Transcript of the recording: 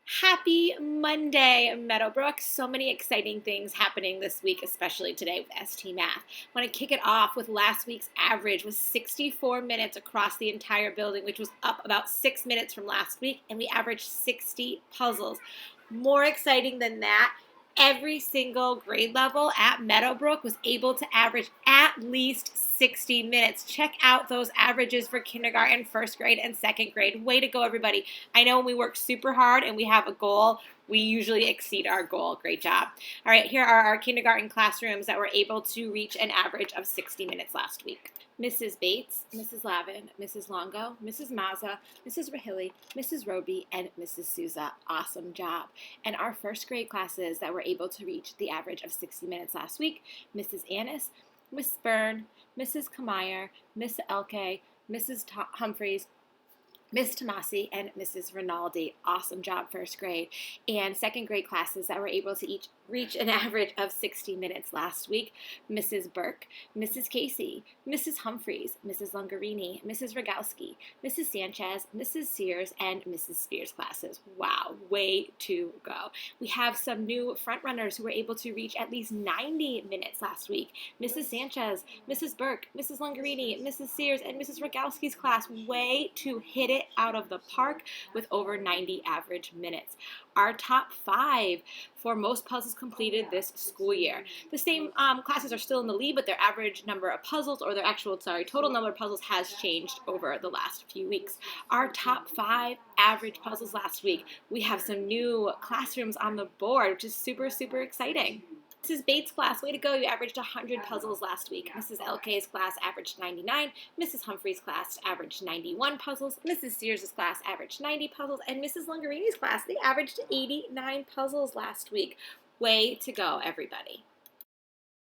Happy Monday, Meadowbrook. So many exciting things happening this week, especially today with ST Math. I want to kick it off with last week's average was 64 minutes across the entire building, which was up about 6 minutes from last week, and we averaged 60 puzzles. More exciting than that, every single grade level at Meadowbrook was able to average at least 60 minutes. Check out those averages for kindergarten, first grade, and second grade. Way to go, everybody. I know when we work super hard and we have a goal, we usually exceed our goal. Great job. All right, here are our kindergarten classrooms that were able to reach an average of 60 minutes last week. Mrs. Bates, Mrs. Lavin, Mrs. Longo, Mrs. Mazza, Mrs. Rahili, Mrs. Roby, and Mrs. Souza. Awesome job. And our first grade classes that were able to reach the average of 60 minutes last week, Mrs. Annis, Miss Byrne, Mrs. Kamayer, Miss Elke, Mrs. Humphreys, Miss Tomasi, and Mrs. Rinaldi. Awesome job, first grade. And second grade classes that were able to each reach an average of 60 minutes last week. Mrs. Burke, Mrs. Casey, Mrs. Humphreys, Mrs. Longarini, Mrs. Rogowski, Mrs. Sanchez, Mrs. Sears, and Mrs. Spears classes. Wow, way to go. We have some new front runners who were able to reach at least 90 minutes last week. Mrs. Sanchez, Mrs. Burke, Mrs. Longarini, Mrs. Sears, and Mrs. Rogowski's class. Way to hit it out of the park with over 90 average minutes. Our top 5 for most puzzles completed this school year. The same classes are still in the lead, but their average number of puzzles, or their total number of puzzles has changed over the last few weeks. Our top 5 average puzzles last week. We have some new classrooms on the board, which is super, super exciting. Mrs. Bates' class, way to go, you averaged 100 puzzles last week. Mrs. Elke's class averaged 99, Mrs. Humphrey's class averaged 91 puzzles, Mrs. Sears' class averaged 90 puzzles, and Mrs. Longarini's class, they averaged 89 puzzles last week. Way to go, everybody.